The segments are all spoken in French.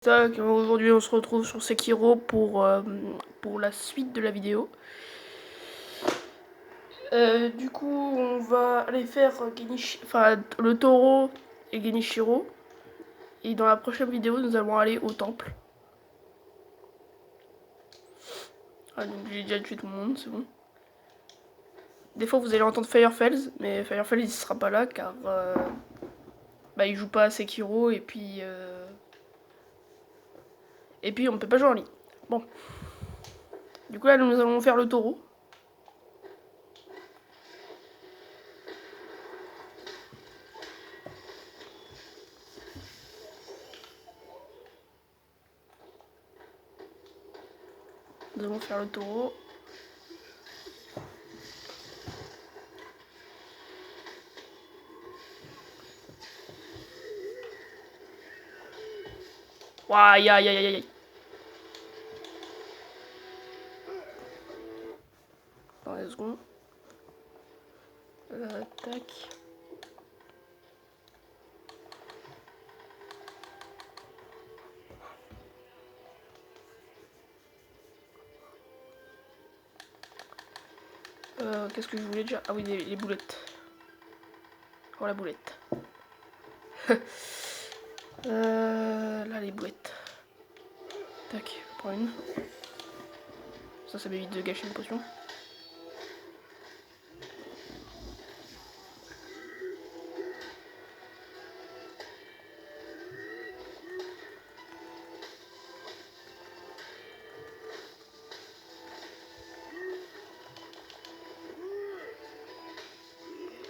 Aujourd'hui on se retrouve sur Sekiro pour la suite de la vidéo. Du coup on va aller faire le taureau et Genichiro. Et dans la prochaine vidéo nous allons aller au temple. Ah, donc j'ai déjà tué tout le monde, c'est bon. Des fois vous allez entendre Firefells, mais Firefells il sera pas là car il joue pas à Sekiro et puis on peut pas jouer en ligne. Bon. Du coup là nous allons faire le taureau. Nous allons faire le taureau. Aïe aïe aïe aïe aïe. Attends 2 secondes. Tac. Qu'est-ce que je voulais déjà? Ah oui, les boulettes. Oh la boulette. Là les boulettes. Tac, je prends une. Ça m'évite de gâcher une potion.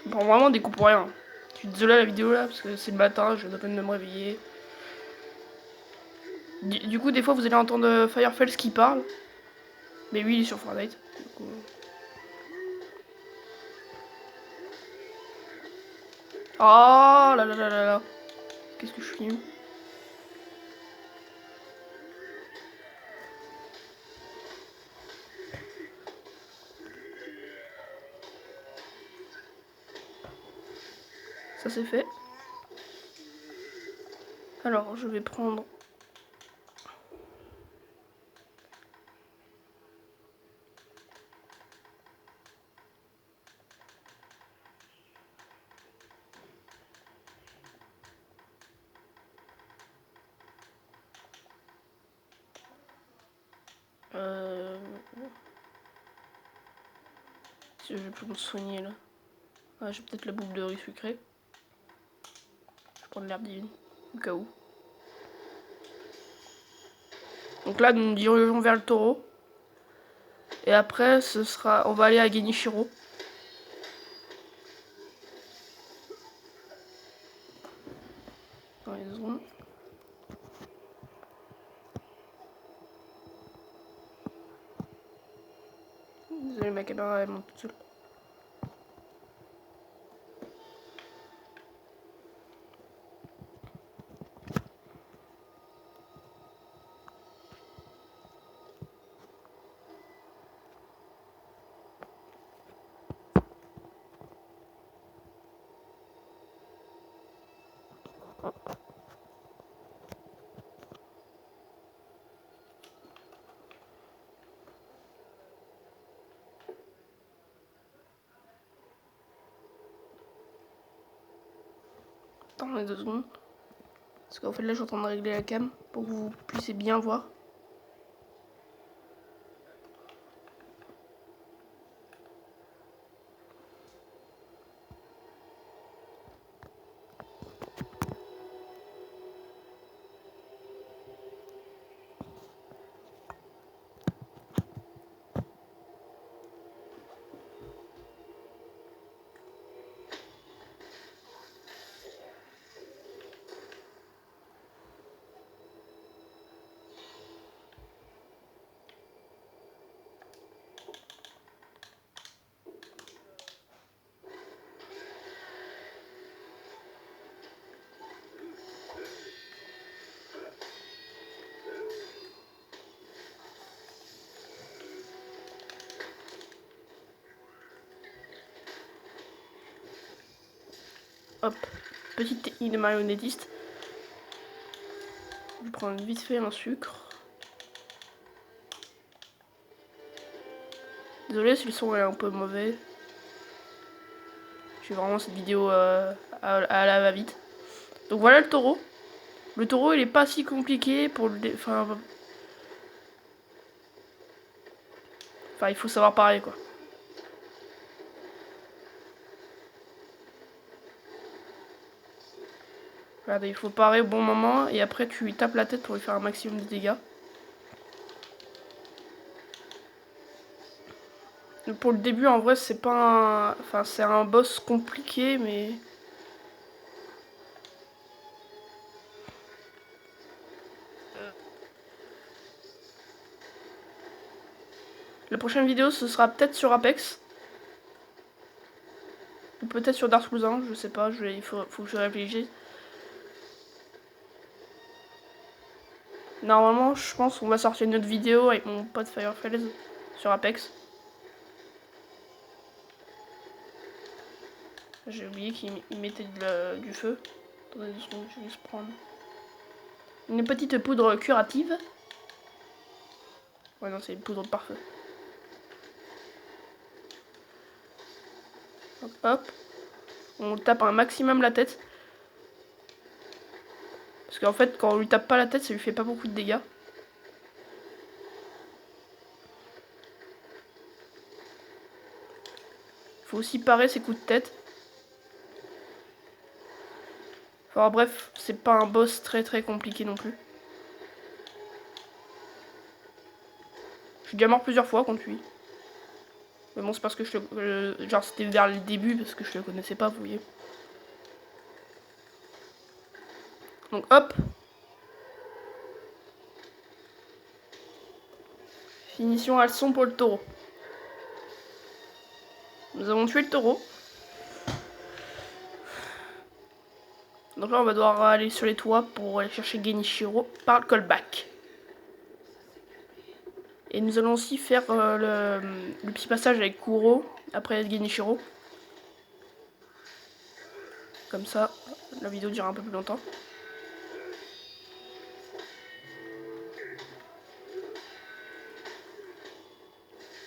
Je prends vraiment des coups pour rien. Je suis désolé à la vidéo là parce que c'est le matin, je viens à peine de me réveiller. Du coup, des fois vous allez entendre Firefells qui parle. Mais lui il est sur Fortnite. Oh là là là là là. Qu'est-ce que je suis nul. Ça c'est fait. Alors je vais prendre... Si je vais plus me soigner là. Ah, j'ai peut-être la bouffe de riz sucré. Je vais prendre l'herbe divine, au cas où. Donc là, nous nous dirigeons vers le taureau. Et après, on va aller à Genichiro. Dans les 2 secondes. Désolé, ma caméra elle monte toute seule. Attends les 2 secondes. Parce qu'en fait là je suis en train de régler la cam pour que vous puissiez bien voir. Hop, petite technique de marionnettiste. prendre vite fait un sucre. Désolé si le son est un peu mauvais. Je fais vraiment cette vidéo à la va-vite. Donc voilà le taureau. Le taureau il est pas si compliqué pour le... Enfin, il faut savoir parer quoi. Regardez, il faut parer au bon moment et après tu lui tapes la tête pour lui faire un maximum de dégâts. Pour le début, en vrai, c'est pas un... Enfin, c'est un boss compliqué, mais... La prochaine vidéo, ce sera peut-être sur Apex. Ou peut-être sur Dark Souls 1, je sais pas, il faut que je réfléchisse. Normalement, je pense qu'on va sortir une autre vidéo avec mon pote Firefels sur Apex. J'ai oublié qu'il mettait du feu. Attendez 2 secondes, je vais juste prendre une petite poudre curative. Ouais, non, c'est une poudre de pare-feu. Hop. On tape un maximum la tête. Parce qu'en fait, quand on lui tape pas la tête, ça lui fait pas beaucoup de dégâts. Faut aussi parer ses coups de tête. Enfin bref, c'est pas un boss très compliqué non plus. Je suis déjà mort plusieurs fois contre lui. Mais bon, c'est parce que genre c'était vers le début, parce que je le connaissais pas, vous voyez. Donc hop. Finition à leçon pour le taureau. Nous avons tué le taureau. Donc là, on va devoir aller sur les toits pour aller chercher Genichiro par le callback. Et nous allons aussi faire le petit passage avec Kuro après Genichiro. Comme ça, la vidéo durera un peu plus longtemps.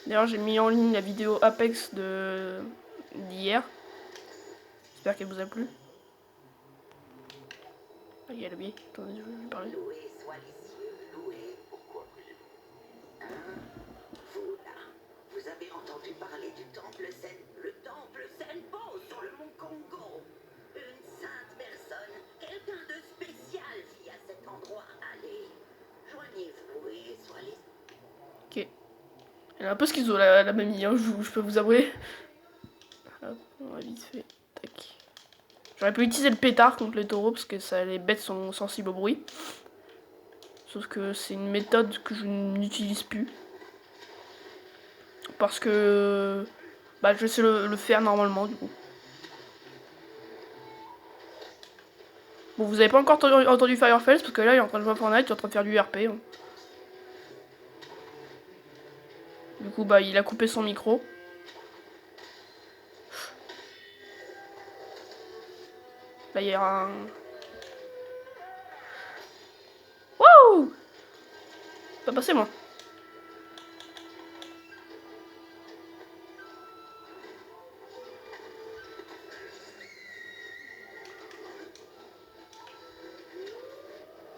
D'ailleurs, j'ai mis en ligne la vidéo Apex d'hier. J'espère qu'elle vous a plu. Ah, il y a le biais. Attendez, je vais lui parler. Loué soit les cieux, loué. Pourquoi priez-vous? Vous là, vous avez entendu parler du temple Zen. Le temple Zenpo sur le mont Congo. Une sainte personne, quelqu'un de spécial vit à cet endroit. Allez, joignez-vous et soyez... Ok. Elle est un peu schizo la mamie, hein, je peux vous avouer. Hop, on va vite fait. Tac. J'aurais pu utiliser le pétard contre les taureaux parce que les bêtes sont sensibles au bruit. Sauf que c'est une méthode que je n'utilise plus. Parce que je sais le faire normalement du coup. Bon, vous avez pas encore entendu Firefels parce que là il est en train de jouer à Fortnite, il est en train de faire du RP. Hein. Du coup il a coupé son micro. Là il y a un... Wouh! Pas passé moi.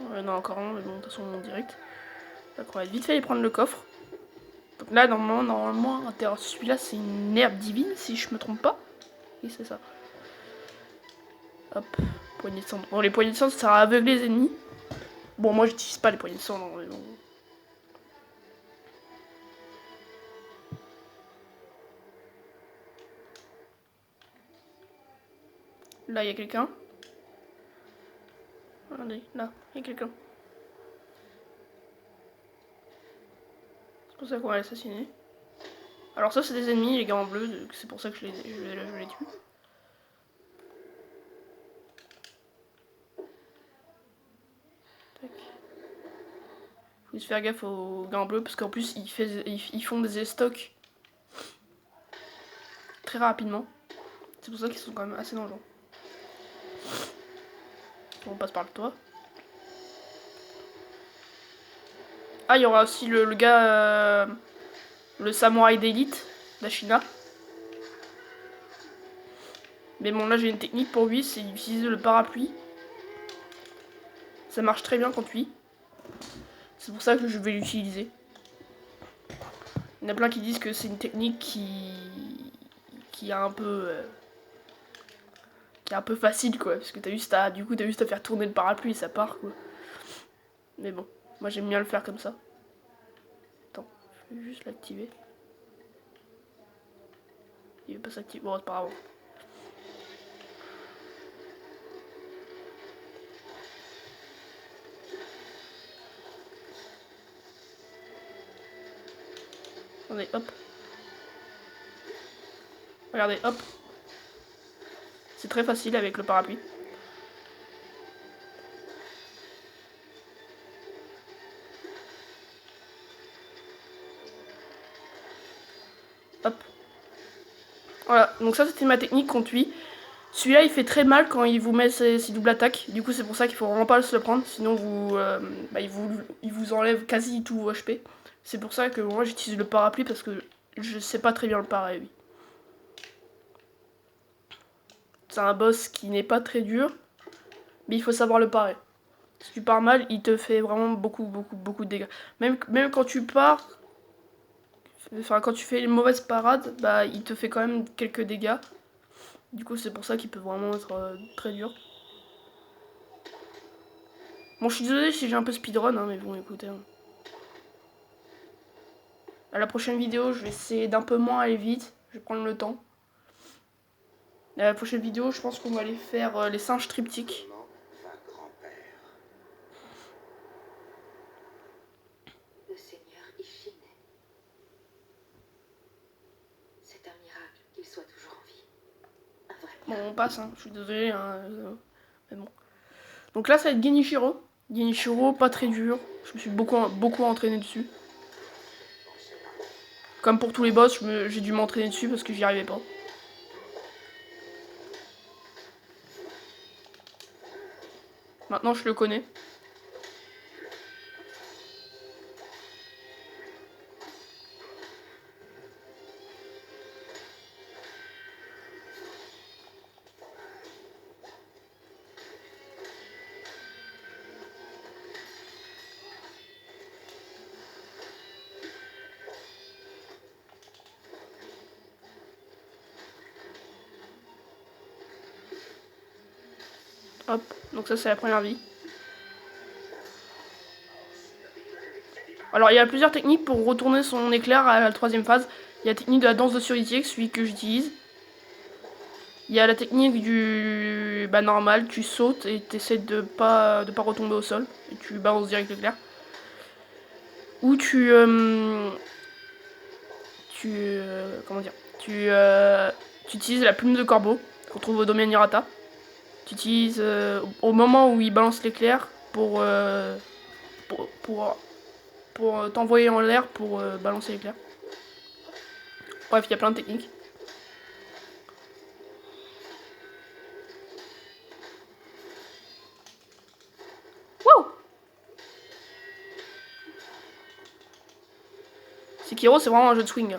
Ouais, non encore un, mais bon de toute façon en direct. Donc on va vite fait aller prendre le coffre. Donc là normalement à l'intérieur de celui-là c'est une herbe divine si je me trompe pas. Oui c'est ça. Hop, poignée de cendre. Bon les poignées de cendre ça sert à aveugler les ennemis. Bon moi j'utilise pas les poignées de cendre mais bon. Là il y a quelqu'un. Regardez, là, il y a quelqu'un. C'est pour ça qu'on va l'assassiner. Alors ça c'est des ennemis, les gars en bleu, c'est pour ça que je les tue. Tac. Faut se faire gaffe aux gars en bleu parce qu'en plus ils font des stocks très rapidement. C'est pour ça qu'ils sont quand même assez dangereux. On passe par le toit. Ah, il y aura aussi le gars, le samouraï d'élite d'Ashina. Mais bon, là j'ai une technique pour lui, c'est d'utiliser le parapluie. Ça marche très bien contre lui. C'est pour ça que je vais l'utiliser. Il y en a plein qui disent que c'est une technique qui est un peu facile quoi, parce que t'as juste à faire tourner le parapluie et ça part quoi. Mais bon, moi j'aime bien le faire comme ça. Attends, je vais juste l'activer. Il veut pas s'activer, bon c'est pas grave. Attendez, hop. Regardez, hop. C'est très facile avec le parapluie. Hop. Voilà, donc ça c'était ma technique contre lui. Celui-là il fait très mal quand il vous met ses doubles attaques. Du coup c'est pour ça qu'il faut vraiment pas se le prendre. Sinon il vous enlève quasi tout vos HP. C'est pour ça que moi j'utilise le parapluie parce que je sais pas très bien le parer lui. C'est un boss qui n'est pas très dur. Mais il faut savoir le parer. Si tu pars mal, il te fait vraiment beaucoup de dégâts. Même quand tu pars... Enfin, quand tu fais une mauvaise parade, bah il te fait quand même quelques dégâts. Du coup, c'est pour ça qu'il peut vraiment être très dur. Bon, je suis désolé si j'ai un peu speedrun, hein, mais bon, écoutez. Hein. À la prochaine vidéo, je vais essayer d'un peu moins aller vite. Je vais prendre le temps. À la prochaine vidéo, je pense qu'on va aller faire les singes triptyques. Le Seigneur Ishine. C'est un miracle qu'il soit toujours en vie. Un vrai miracle. Bon, on passe, hein. Je suis désolé, hein, mais bon. Donc là, ça va être Genichiro. Genichiro, pas très dur. Je me suis beaucoup entraîné dessus. Comme pour tous les boss, j'ai dû m'entraîner dessus parce que j'y arrivais pas. Maintenant, je le connais. Hop, donc ça c'est la première vie. Alors il y a plusieurs techniques pour retourner son éclair à la troisième phase. Il y a la technique de la danse de Suritier, celui que j'utilise. Il y a la technique du normal, tu sautes et tu essaies de pas retomber au sol. Et tu balances direct l'éclair. Ou comment dire, tu utilises la plume de corbeau qu'on trouve au domaine Hirata. Tu utilises au moment où il balance l'éclair pour t'envoyer en l'air pour balancer l'éclair. Bref, il y a plein de techniques. Wow! Sekiro, c'est vraiment un jeu de swing.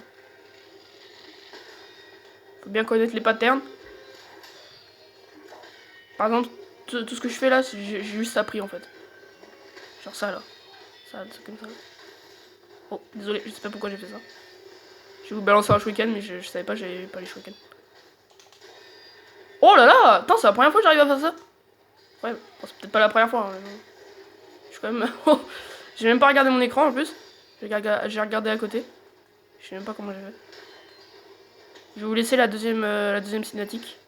Faut bien connaître les patterns. Par exemple, tout ce que je fais là, j'ai juste appris en fait. Genre ça là. Ça, c'est comme ça. Oh, désolé, je sais pas pourquoi j'ai fait ça. Je vais vous balancer un shuriken, mais je savais pas, j'avais pas les shurikens. Oh là là! Attends, c'est la première fois que j'arrive à faire ça? Ouais, bon, c'est peut-être pas la première fois. Hein, mais... Je suis quand même. J'ai même pas regardé mon écran en plus. J'ai regardé à côté. Je sais même pas comment j'ai fait. Je vais vous laisser la deuxième cinématique.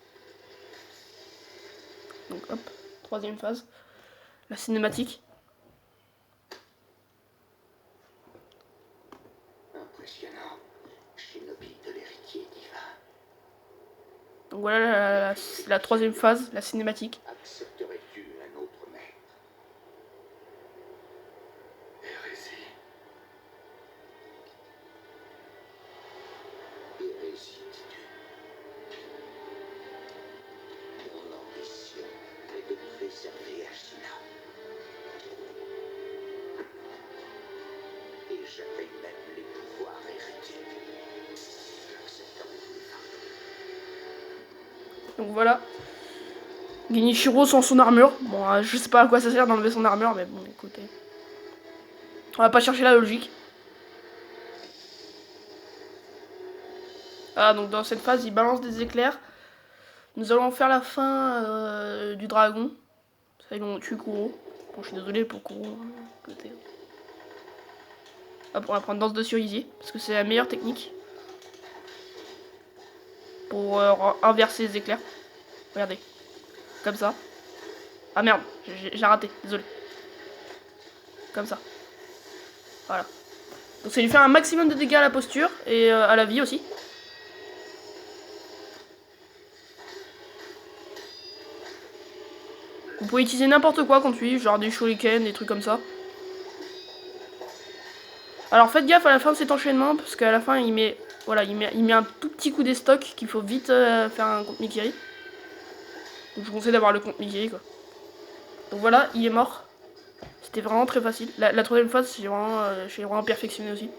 Donc hop, troisième phase. La cinématique. Impressionnant. Shinobi de l'héritier divin. Donc voilà la troisième phase, la cinématique. Accepterais-tu un autre maître? Hérésie. Hérésie, dis-tu? Mon ambition est de préserver Ashina. j'avais même les pouvoirs hérités. Cet homme voulait faire Donc voilà. Genichiro sans son armure. Bon, je sais pas à quoi ça sert d'enlever son armure, mais bon, écoutez. On va pas chercher la logique. Ah, donc dans cette phase, il balance des éclairs. Nous allons faire la fin du dragon. Ça, ils vont tuer Kuro. Bon, je suis désolé pour Kuro. Côté. Hop, on va prendre danse de cerisier, parce que c'est la meilleure technique. Pour inverser les éclairs. Regardez. Comme ça. Ah merde, j'ai raté, désolé. Comme ça. Voilà. Donc ça lui fait un maximum de dégâts à la posture et à la vie aussi. Vous pouvez utiliser n'importe quoi contre lui, genre des shurikens, des trucs comme ça. Alors faites gaffe à la fin de cet enchaînement, parce qu'à la fin il met, voilà, il met un tout petit coup des stocks qu'il faut vite faire un contre Mikiri. Donc je vous conseille d'avoir le contre Mikiri quoi. Donc voilà, il est mort. C'était vraiment très facile. La troisième phase, j'ai vraiment perfectionné aussi.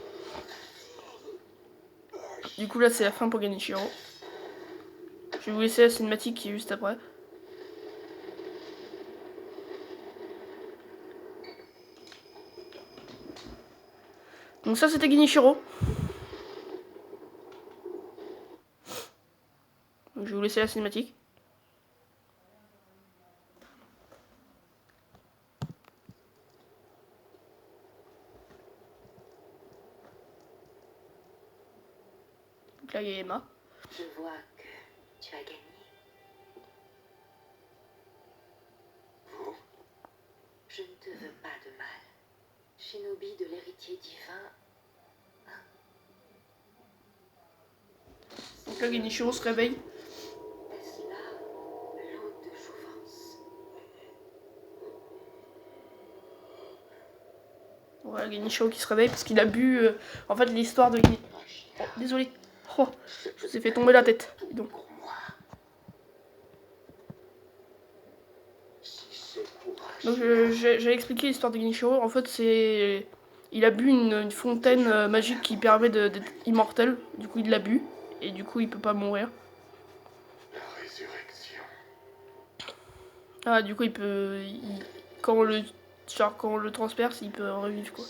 Du coup là c'est la fin pour Genichiro. Je vais vous laisser la cinématique qui est juste après. Donc ça c'était Genichiro. Donc, je vais vous laisser la cinématique. Donc là il y a Emma. Je vois que tu as gagné. Vous? Je ne te veux pas de mal. Shinobi de l'héritier divin. Donc là Genichiro se réveille. Est-ce là l'eau de jouvence? Voilà Genichiro qui se réveille parce qu'il a bu en fait l'histoire de oh, désolé. Oh, je vous ai fait tomber la tête. Donc. Donc j'ai expliqué l'histoire de Genichiro. En fait c'est... Il a bu une fontaine magique qui permet d'être immortel. Du coup il l'a bu. Et du coup il peut pas mourir. La résurrection. Ah du coup il peut... quand on le transperce il peut revivre quoi.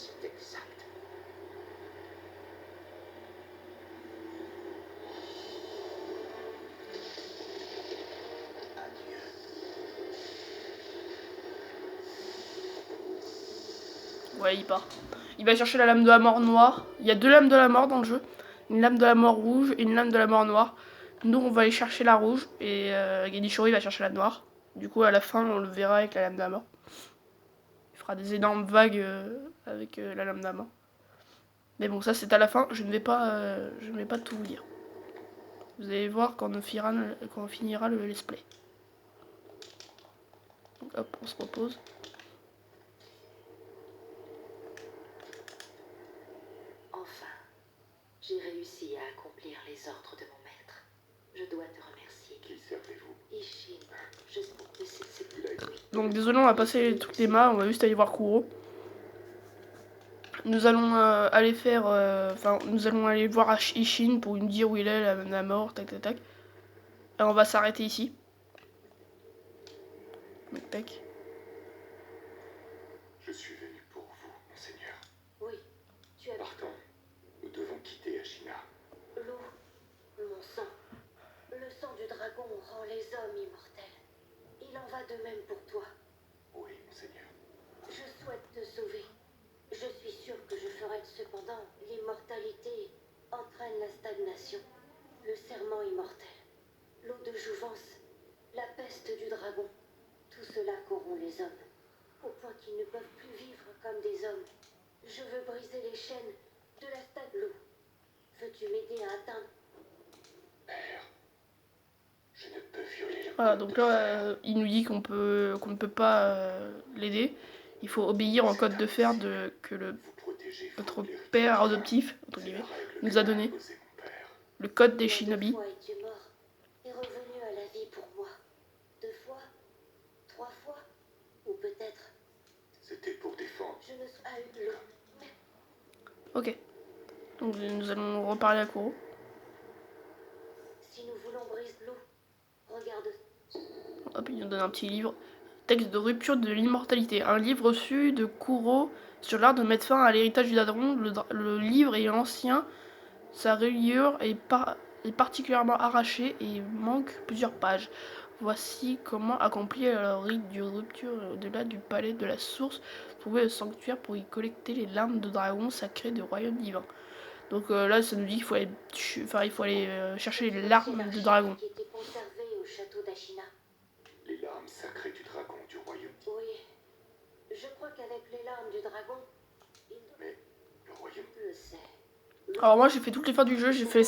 Ouais, il part. Il va chercher la lame de la mort noire. Il y a 2 lames de la mort dans le jeu. Une lame de la mort rouge et une lame de la mort noire. Nous, on va aller chercher la rouge et Genichiro, il va chercher la noire. Du coup, à la fin, on le verra avec la lame de la mort. Il fera des énormes vagues avec la lame de la mort. Mais bon, ça, c'est à la fin. Je ne vais pas tout vous dire. Vous allez voir quand on finira le let's play. Donc, hop, on se repose. J'ai réussi à accomplir les ordres de mon maître. Je dois te remercier. Qui servez-vous? Ishin, je sais que c'est plus la nuit. Donc désolé, on va passer les trucs d'Emma, on va juste aller voir Kuro. Nous allons aller faire... nous allons aller voir Ishin pour lui dire où il est, la mort, tac tac tac. Et on va s'arrêter ici. Donc tac. Je suis venu pour vous, monseigneur. Oui, tu as... Partons. Nous devons quitter Ashina. L'eau, mon sang. Le sang du dragon rend les hommes immortels. Il en va de même pour toi. Oui, monseigneur. Je souhaite te sauver. Je suis sûre que je ferai cependant. L'immortalité entraîne la stagnation. Le serment immortel. L'eau de jouvence. La peste du dragon. Tout cela corrompt les hommes. Au point qu'ils ne peuvent plus vivre comme des hommes. Je veux briser les chaînes de la staglo. Veux-tu m'aider à atteindre? Père, je ne peux violer le Voilà, code donc de fer. là, il nous dit qu'on ne peut pas l'aider. Il faut obéir au code de fer que Vous protégez notre l'héritier. père adoptif, entre C'est guillemets, la règle nous que a m'a donné. imposée mon père. Le code des Combien shinobi. de fois es-tu mort et revenu à la vie pour moi? 2 fois? 3 fois? Ou peut-être C'était pour défendre. je ne suis à l'eau. Ok. Donc nous allons reparler à Kuro. Si nous voulons brise l'eau, regarde. Hop, il nous donne un petit livre. Texte de rupture de l'immortalité. Un livre reçu de Kuro sur l'art de mettre fin à l'héritage du dragon. Le livre est ancien. Sa reliure est particulièrement arrachée et manque plusieurs pages. Voici comment accomplir le rite de rupture au-delà du palais de la source. Trouver le sanctuaire pour y collecter les larmes de dragon sacrées du royaume divin. Donc là, ça nous dit qu'il faut aller, chercher les larmes de dragon. Qui était conservée au château d'Ashina. Les larmes sacrées du dragon du royaume. Oui. Je crois qu'avec les larmes du dragon, Mais le royaume. Je sais. Alors moi, j'ai fait toutes les fins du jeu. J'ai fait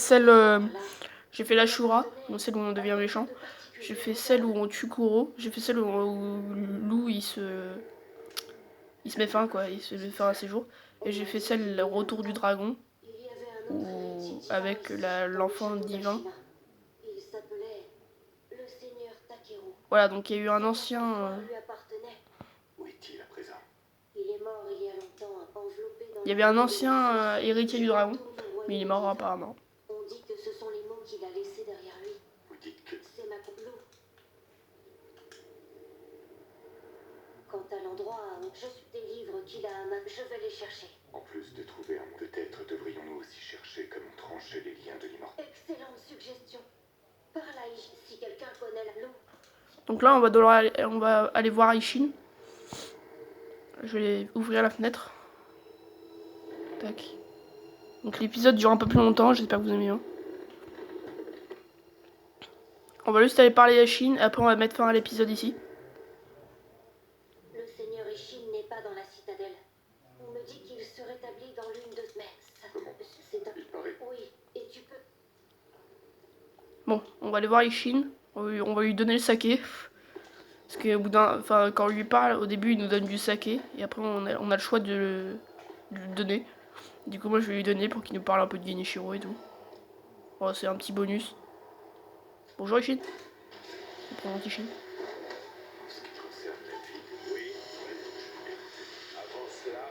j'ai fait la Shura, donc celle où on devient méchant. J'ai fait celle où on tue Kuro. J'ai fait celle où Lou il se met fin quoi, il se met fin à ses jours. Et j'ai fait celle le retour du dragon, avec l'enfant divin. Il s'appelait le Seigneur Takeru. Voilà, donc il y a eu un ancien. Lui appartenait. Où est-il à présent? Il est mort il y a longtemps, enveloppé dans. Il y avait un ancien héritier du dragon, mais il est mort apparemment. On dit que ce sont les mots qu'il a laissés derrière lui. Vous dites que. C'est ma complot. Quant à l'endroit où je suis des livres qu'il a à main, je vais les chercher. En plus de trouver un. Peut-être devrions-nous aussi chercher comment trancher les liens de l'immortalité. Excellente suggestion. Par là, si quelqu'un connaît la l'eau. Donc là, on va aller voir Ishin. Je vais ouvrir la fenêtre. Tac. Donc l'épisode dure un peu plus longtemps, j'espère que vous aimez bien. On va juste aller parler à Ishin, et après on va mettre fin à l'épisode ici. Le Seigneur Ishin n'est pas dans la citadelle. On me dit qu'il se rétablit dans l'une de... Mais ça... Comment? C'est un... Il paraît. Oui, et tu peux... Bon, on va aller voir Ishin. On va lui donner le saké. Parce que quand on lui parle, au début il nous donne du saké. Et après on a le choix de lui donner. Du coup moi je vais lui donner pour qu'il nous parle un peu de Genichiro et tout. Bon, c'est un petit bonus. Bonjour Ishin. Je prends mon petit Ishin. En ce qui concerne la vie. Oui. Avant cela,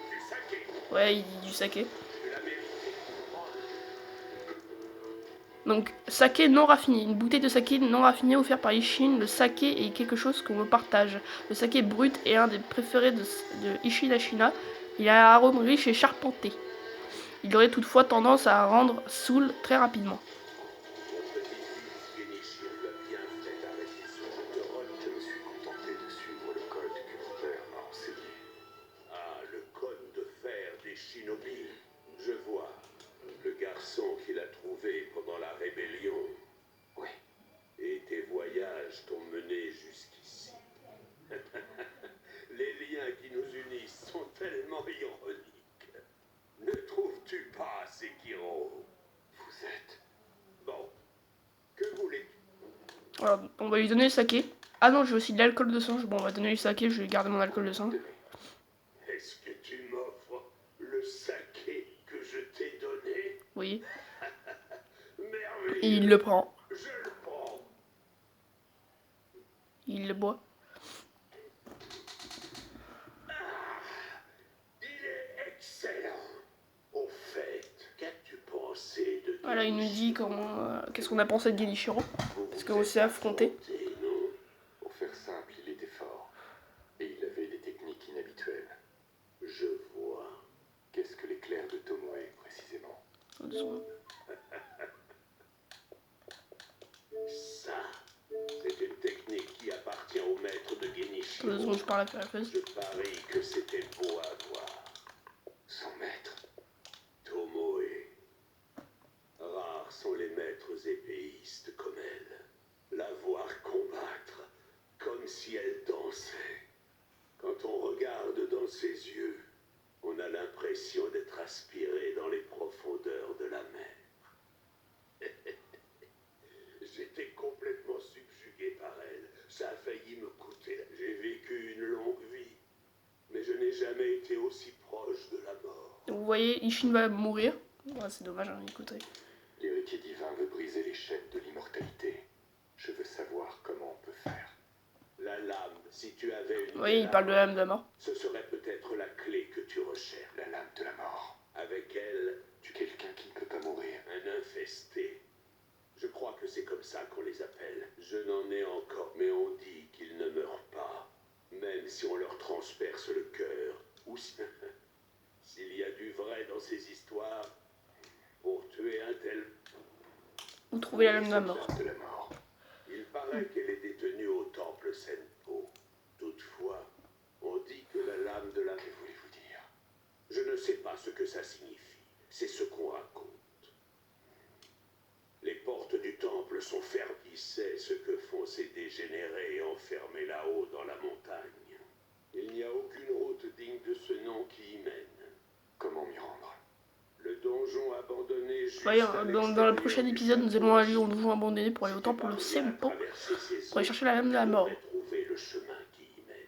du saké. Ouais, il dit du saké. Tu l'as mérité. Donc, saké non raffiné. Une bouteille de saké non raffiné offerte par Ishin. Le saké est quelque chose qu'on me partage. Le saké brut est un des préférés de Ishin Ashina. Il a un arôme riche et charpenté. Il aurait toutefois tendance à rendre saoul très rapidement. Mon petit-fils Genichiro l'a bien fait d'arrêter son jeu de rôle. Je me suis contenté de suivre le code que mon père m'a enseigné. Ah, le code de fer des shinobi. Je vois. Le garçon qu'il a trouvé pendant la rébellion. Oui. Et tes voyages t'ont mené jusqu'ici. Les liens qui nous unissent sont tellement ironiques. Ne trouves-tu pas, Sekiro? Vous êtes... Bon. Que voulez-tu? Voilà, on va lui donner le saké. Ah non, j'ai aussi de l'alcool de singe. Bon, on va donner le saké, je vais garder mon alcool de singe. Est-ce que tu m'offres le saké que je t'ai donné? Oui. Merveilleux. Et il le prend. Je le prends. Il le boit. Il est excellent. Au fait, qu'as-tu pensé de... Voilà, il nous dit qu'est-ce qu'on a pensé de Genichiro. Parce qu'on s'est affronté. Non. Pour faire simple, il était fort. Et il avait des techniques inhabituelles. Je vois. Qu'est-ce que l'éclair de Tomoe, précisément? Ça, c'est une technique qui appartient au maître de Genichiro. De toute façon, je parle à la place. Je parie que c'était beau à voir. Son maître, Tomoe. Rares sont les maîtres épéistes comme elle. La voir combattre, comme si elle dansait. Quand on regarde dans ses yeux, on a l'impression d'être aspiré dans les profondeurs de la mer. J'étais complètement subjugué par elle. Ça a failli me coûter. J'ai vécu une longue vie, mais je n'ai jamais été aussi proche de la mort. Donc, vous voyez, Ishin va mourir. Ouais, c'est dommage, hein, écoutez. L'héritier divin veut briser les chaînes de l'immortalité. Je veux savoir comment on peut faire. La lame, si tu avais une... Oui, il parle de la lame de la mort. Ce serait peut-être la clé que tu recherches. La lame de la mort. Avec c'est comme ça qu'on les appelle. Je n'en ai encore, mais on dit qu'ils ne meurent pas. Même si on leur transperce le cœur. Ou s'il y a du vrai dans ces histoires, pour tuer un tel... Vous trouvez la lame de la mort. De la mort. Il paraît qu'elle est détenue au temple Senpo. Toutefois, on dit que la lame de la... Que voulez-vous dire? Je ne sais pas ce que ça signifie. C'est ce qu'on raconte. Les portes du temple sont fermées. Qui sait ce que font ces dégénérés enfermés là-haut dans la montagne? Il n'y a aucune route digne de ce nom qui y mène. Comment m'y rendre? Le donjon abandonné juste dans le prochain épisode, nous allons aller au donjon abandonné pour aller au temple de Senpo pour aller chercher la lame de la mort. Trouver le chemin qui y mène.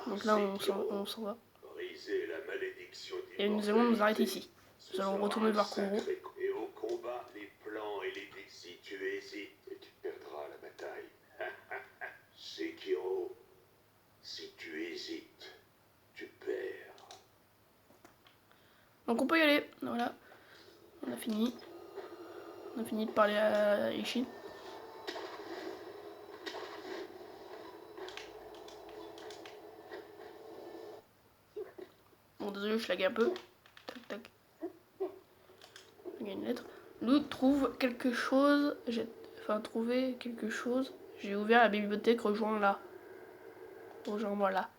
Donc là, on s'en va. Briser la malédiction et nous allons nous arrêter ici. Nous allons retourner vers Kuro. Et au combat, les plans et les dés. Si tu hésites, tu perdras la bataille. Sekiro, si tu hésites, tu perds. Donc on peut y aller, voilà. On a fini. On a fini de parler à Ishin. Bon, désolé, je lague un peu. Tac, tac. Il y a une lettre. Lou trouve quelque chose. Trouvé quelque chose. J'ai ouvert la bibliothèque, rejoins-moi là.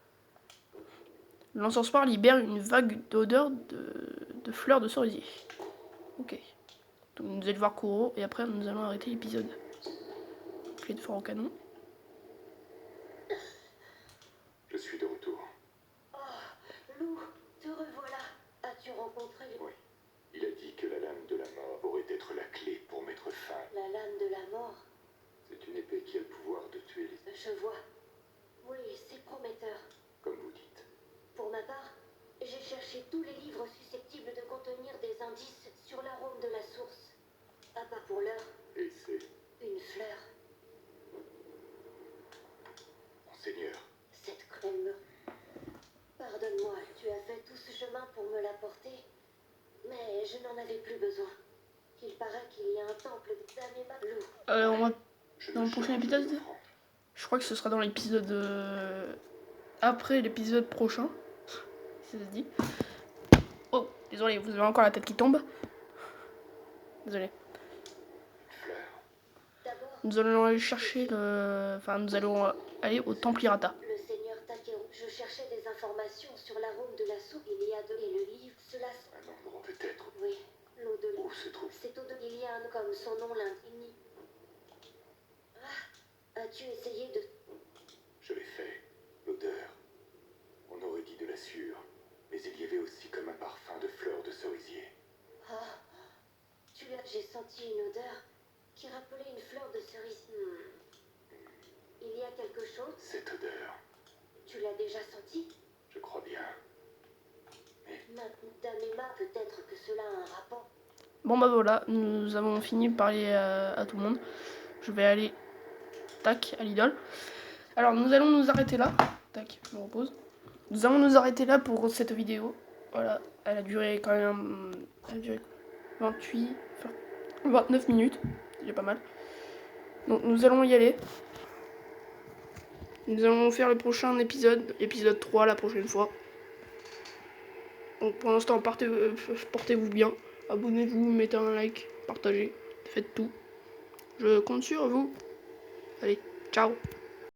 L'encensoir libère une vague d'odeur de fleurs de cerisier. Ok. Donc nous allons voir Kuro et après nous allons arrêter l'épisode. Clé de fort au canon. Je suis de retour. Oh, Lou, te revoilà. As-tu rencontré... Oui. Il a dit que la lame de la mort pourrait être la clé pour mettre fin. La lame de la mort? C'est une épée qui a le pouvoir de tuer les... Je vois. Oui, c'est prometteur. Comme vous dites. Pour ma part, j'ai cherché tous les livres susceptibles de contenir des indices sur l'arôme de la source. Ah, pas pour l'heure. Et c'est... Une fleur. Monseigneur. Cette crème. Pardonne-moi, tu as fait tout ce chemin pour me l'apporter, mais je n'en avais plus besoin. Il paraît qu'il y a un temple d'Ameba Blue. On va dans le prochain épisode. Je crois que ce sera dans l'épisode après l'épisode prochain. Si ça se dit. Oh, désolé, vous avez encore la tête qui tombe. Désolé. Nous allons aller chercher nous allons aller au temple Hirata. Le seigneur Takeru, je cherchais des informations sur l'arôme de la soupe. Il y a et le livre, cela... Un endroit peut-être. Oui, l'au-delà. Où se trouve? C'est au-delà. Il y a un comme son nom l'indique. Ah, as-tu essayé de... Je l'ai fait. L'odeur. On aurait dit de la sueur. Mais il y avait aussi comme un parfum de fleurs de cerisier. Ah, j'ai senti une odeur qui rappelait une fleur de cerise. Il y a quelque chose? Cette odeur. Tu l'as déjà senti? Je crois bien. Mais... D'Ameba, peut-être que cela a un rapport. Bon bah voilà, nous avons fini de parler à tout le monde. Je vais aller, tac, à l'idole. Alors nous allons nous arrêter là. Tac, je me repose. Nous allons nous arrêter là pour cette vidéo. Voilà, elle a duré quand même... Elle a duré 29 minutes. C'est pas mal. Donc nous allons y aller. Nous allons faire le prochain épisode 3 la prochaine fois. Donc pour l'instant, portez-vous bien. Abonnez-vous, mettez un like, partagez, faites tout. Je compte sur vous. Allez, ciao.